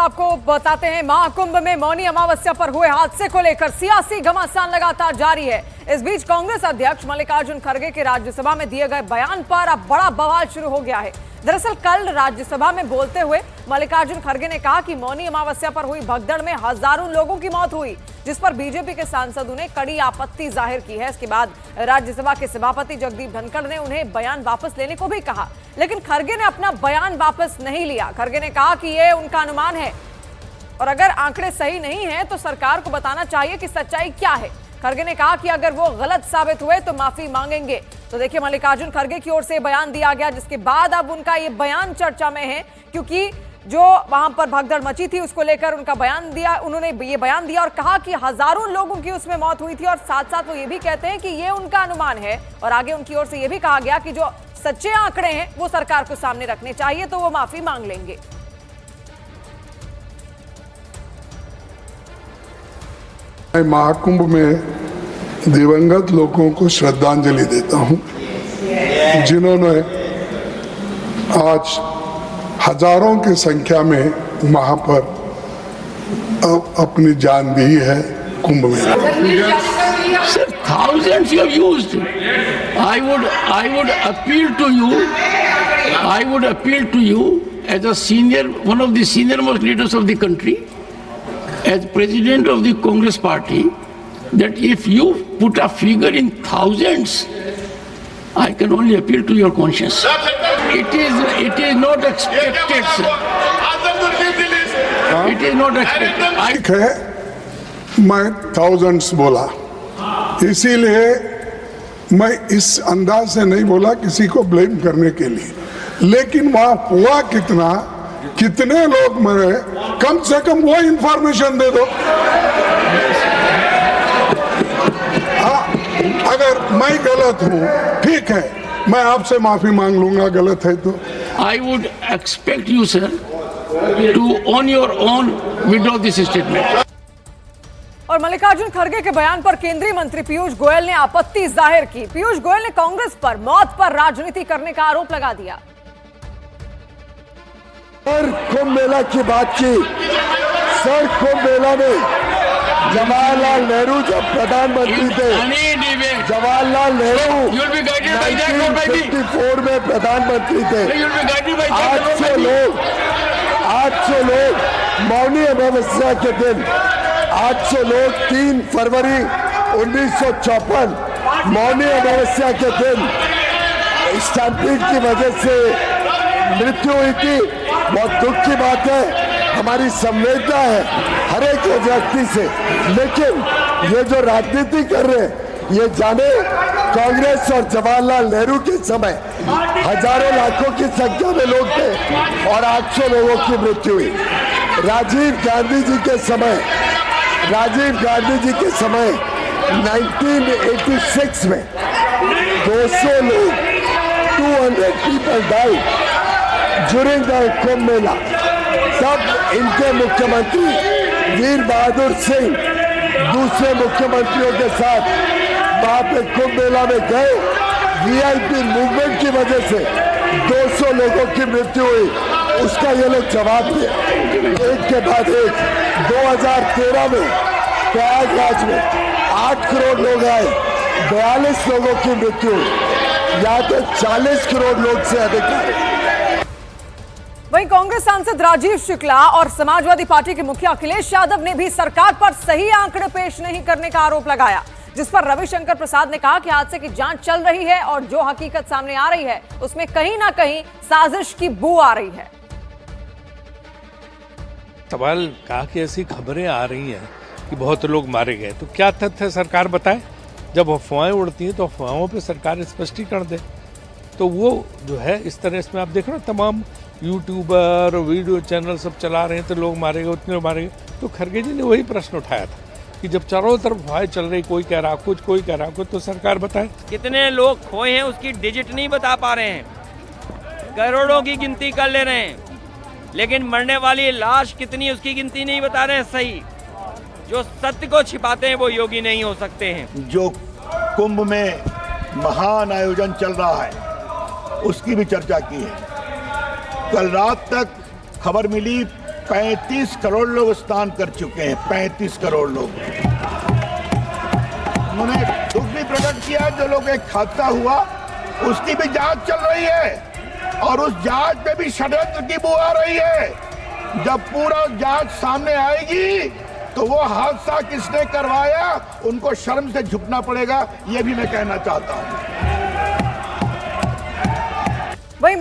आपको बताते हैं, महाकुंभ में मौनी अमावस्या पर हुए हादसे को लेकर सियासी घमासान लगातार जारी है। इस बीच कांग्रेस अध्यक्ष मल्लिकार्जुन खड़गे के राज्यसभा में दिए गए बयान पर अब बड़ा बवाल शुरू हो गया है। दरअसल कल राज्यसभा में बोलते हुए मल्लिकार्जुन खड़गे ने कहा कि मौनी अमावस्या पर हुई भगदड़ में हजारों लोगों की मौत हुई, जिस पर बीजेपी के सांसदों ने कड़ी आपत्ति जाहिर की है। इसके बाद राज्यसभा के सभापति जगदीप धनखड़ ने उन्हें बयान वापस लेने को भी कहा, लेकिन खड़गे ने अपना बयान वापस नहीं लिया। खड़गे ने कहा कि ये उनका अनुमान है और अगर आंकड़े सही नहीं है तो सरकार को बताना चाहिए कि सच्चाई क्या है। खड़गे ने कहा कि अगर वो गलत साबित हुए तो माफी मांगेंगे। तो देखिए, मल्लिकार्जुन खड़गे की ओर से बयान दिया गया, जिसके बाद अब उनका ये बयान चर्चा में है, क्योंकि जो वहां पर भगदड़ मची थी उसको लेकर उनका बयान दिया। उन्होंने ये बयान दिया और कहा कि हजारों लोगों की उसमें मौत हुई थी और साथ साथ वो ये भी कहते हैं कि ये उनका अनुमान है। और आगे उनकी ओर से ये भी कहा गया कि जो सच्चे आंकड़े हैं वो सरकार को सामने रखने चाहिए, तो वो माफी मांग लेंगे। मैं महाकुंभ में दिवंगत लोगों को श्रद्धांजलि देता हूं, जिन्होंने आज हजारों की संख्या में वहां पर अपनी जान दी है कुंभ में। Sir, thousands you have used. I would appeal to you. I would appeal to you as a senior, one of the senior most leaders of the country, as president of the Congress party, that if you put a figure in thousands, I can only appeal to your conscience. It is not expected, sir. It is not expected. ठीक है, मैं thousands बोला, इसीलिए मैं इस अंदाज से नहीं बोला किसी को ब्लेम करने के लिए, लेकिन वहां हुआ कितना, कितने लोग मरे, कम से कम वो इंफॉर्मेशन दे दो। अगर मैं गलत हूं, ठीक है, मैं आपसे माफी मांग लूंगा गलत है तो। I would expect you, sir, to on your own withdraw this statement. और मल्लिकार्जुन खड़गे के बयान पर केंद्रीय मंत्री पीयूष गोयल ने आपत्ति जाहिर की। पीयूष गोयल ने कांग्रेस पर मौत पर राजनीति करने का आरोप लगा दिया। सर, कुंभ मेला की बात की। सर, कुंभ मेला में जवाहरलाल नेहरू जब प्रधानमंत्री थे, जवाहरलाल नेहरू 1954 में प्रधानमंत्री थे। 800 लोग मौनी अमावस्या के दिन, 800 लोग 3 फरवरी 1954 मौनी अमावस्या के दिन स्टैम्पीड की वजह से मृत्यु हुई थी। बहुत दुख की बात है, हमारी संवेदना है हर एक व्यक्ति से, लेकिन ये जो राजनीति कर रहे हैं, ये जाने कांग्रेस और जवाहरलाल नेहरू के समय हजारों लाखों की संख्या में लोग थे और 800 लोगों की मृत्यु हुई। राजीव गांधी जी के समय 1986 में 200 लोग 200 people died during the Kumbh Mela. तब इनके मुख्यमंत्री वीर बहादुर सिंह दूसरे मुख्यमंत्रियों के साथ वहां पे कुंभ मेला में गए। वीआईपी मूवमेंट की वजह से 200 लोगों की मृत्यु हुई, उसका ये लोग जवाब दिया एक के बाद एक। 2013 में प्रयागराज में 8 करोड़ लोग आए, 42 लोगों की मृत्यु हुई, यहाँ तो 40 करोड़ लोग से अधिक आए। वहीं कांग्रेस सांसद राजीव शुक्ला और समाजवादी पार्टी के मुखिया अखिलेश यादव ने भी सरकार पर सही आंकड़े पेश नहीं करने का आरोप लगाया, जिस पर रविशंकर प्रसाद ने कहा कि हादसे की जांच चल रही है और जो हकीकत सामने आ रही है उसमें कहीं ना कहीं साजिश की बू आ रही है। सवाल कहा कि ऐसी खबरें आ रही हैं कि बहुत लोग मारे गए, तो क्या तथ्य सरकार बताए? जब अफवाहें उड़ती हैं तो अफवाहों पे सरकार स्पष्टीकरण दे। तो वो जो है इस तरह इसमें आप देख रहे हो, तमाम यूट्यूबर वीडियो चैनल सब चला रहे हैं तो लोग मारे गए, उतने मारे गए। तो खड़गे जी ने वही प्रश्न उठाया था कि जब चारों तरफ अफवाहें चल रही, कोई कह रहा कुछ, कोई कह रहा कुछ, तो सरकार बताए। कितने लोग खोए हैं उसकी डिजिट नहीं बता पा रहे हैं, करोड़ों की गिनती कर ले रहे हैं, लेकिन मरने वाली लाश कितनी उसकी गिनती नहीं बता रहे हैं सही। जो सत्य को छिपाते हैं वो योगी नहीं हो सकते हैं। जो कुंभ में महान आयोजन चल रहा है उसकी भी चर्चा की है। कल रात तक खबर मिली 35 करोड़ लोग स्नान कर चुके हैं, 35 करोड़ लोग। उन्होंने दुख भी प्रकट किया, जो लोग एक हादसा हुआ उसकी भी जांच चल रही है और उस जांच में भी षड्यंत्र की बू आ रही है। जब पूरा जांच सामने आएगी तो वो हादसा किसने करवाया उनको शर्म से झुकना पड़ेगा, ये भी मैं कहना चाहता हूं। वहीं